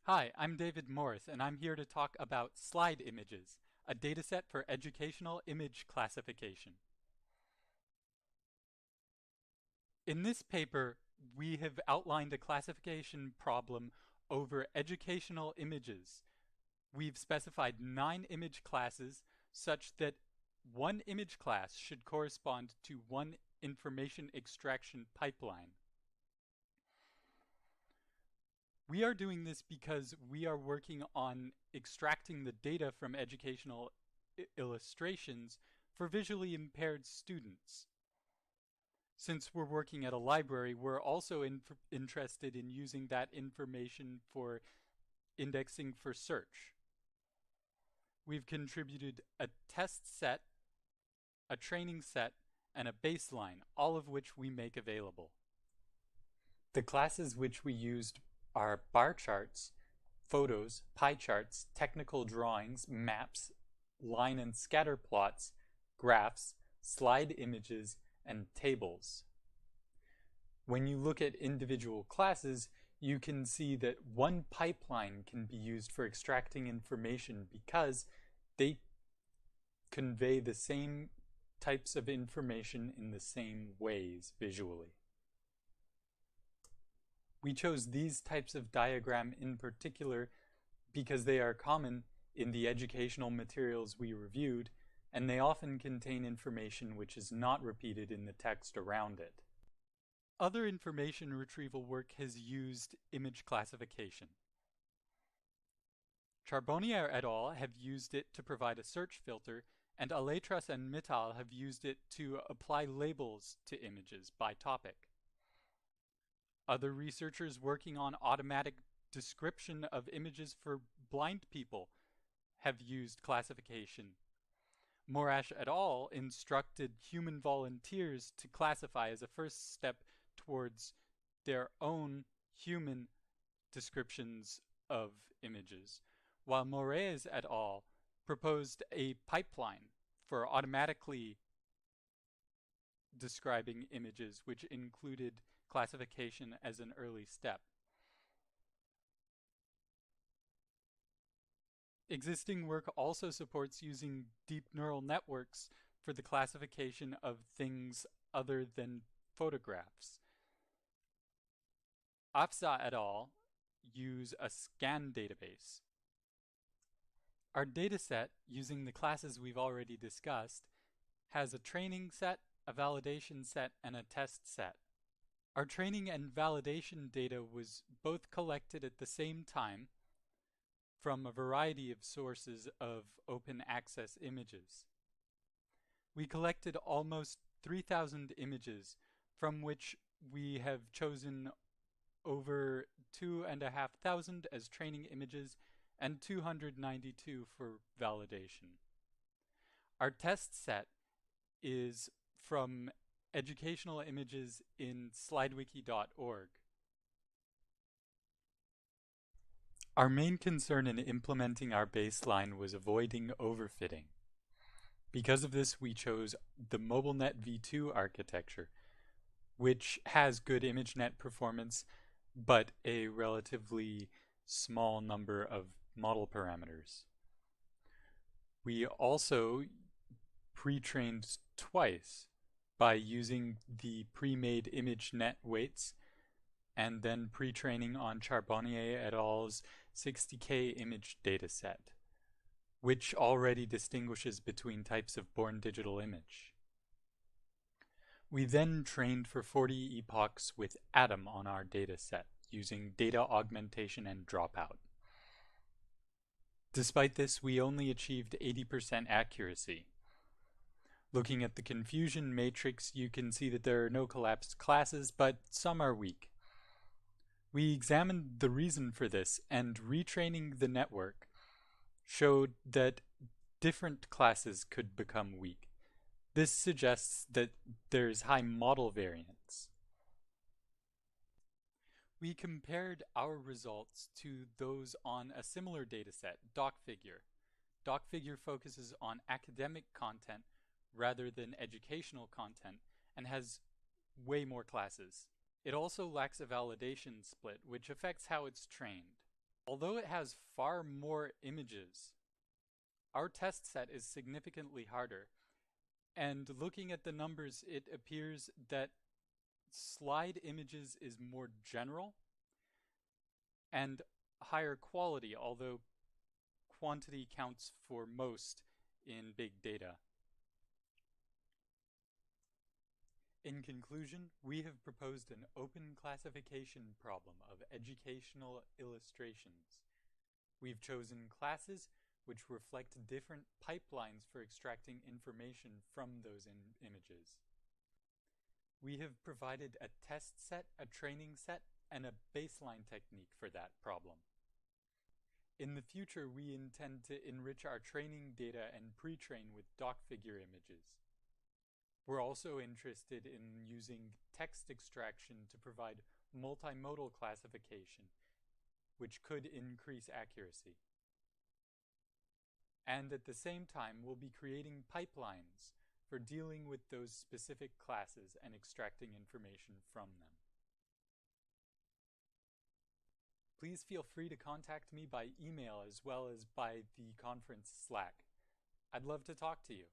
Hi, I'm David Morris, and I'm here to talk about SlideImages, a dataset for educational image classification. In this paper, we have outlined a classification problem over educational images. We've specified 9 image classes such that one image class should correspond to one information extraction pipeline. We are doing this because we are working on extracting the data from educational illustrations for visually impaired students. Since we're working at a library, we're also interested in using that information for indexing for search. We've contributed a test set, a training set, and a baseline, all of which we make available. The classes which we used are bar charts, photos, pie charts, technical drawings, maps, line and scatter plots, graphs, slide images, and tables. When you look at individual classes, you can see that one pipeline can be used for extracting information because they convey the same types of information in the same ways visually. We chose these types of diagram in particular because they are common in the educational materials we reviewed, and they often contain information which is not repeated in the text around it. Other information retrieval work has used image classification. Charbonnier et al. Have used it to provide a search filter, and Aletras and Mittal have used it to apply labels to images by topic. Other researchers working on automatic description of images for blind people have used classification. Morash et al. Instructed human volunteers to classify as a first step towards their own human descriptions of images, while Moraes et al. Proposed a pipeline for automatically describing images, which included classification as an early step. Existing work also supports using deep neural networks for the classification of things other than photographs. Afza et al. Use a scan database. Our dataset, using the classes we've already discussed, has a training set, a validation set, and a test set. Our training and validation data was both collected at the same time from a variety of sources of open access images. We collected almost 3,000 images, from which we have chosen over 2,500 as training images and 292 for validation. Our test set is from educational images in slidewiki.org. Our main concern in implementing our baseline was avoiding overfitting. Because of this, we chose the MobileNet v2 architecture, which has good ImageNet performance, but a relatively small number of model parameters. We also pre-trained twice by using the pre-made ImageNet weights and then pre-training on Charbonnier et al.'s 60K image dataset, which already distinguishes between types of born digital image. We then trained for 40 epochs with Atom on our dataset, using data augmentation and dropout. Despite this, we only achieved 80% accuracy. Looking at the confusion matrix, you can see that there are no collapsed classes, but some are weak. We examined the reason for this, and retraining the network showed that different classes could become weak. This suggests that there's high model variance. We compared our results to those on a similar dataset, DocFigure. DocFigure focuses on academic content rather than educational content and has way more classes. It also lacks a validation split, which affects how it's trained. Although it has far more images, our test set is significantly harder. And looking at the numbers, it appears that SlideImages is more general and higher quality, although quantity counts for most in big data. In conclusion, we have proposed an open classification problem of educational illustrations. We've chosen classes which reflect different pipelines for extracting information from those images. We have provided a test set, a training set, and a baseline technique for that problem. In the future, we intend to enrich our training data and pre-train with dock figure images. We're also interested in using text extraction to provide multimodal classification, which could increase accuracy. And at the same time, we'll be creating pipelines for dealing with those specific classes and extracting information from them. Please feel free to contact me by email as well as by the conference Slack. I'd love to talk to you.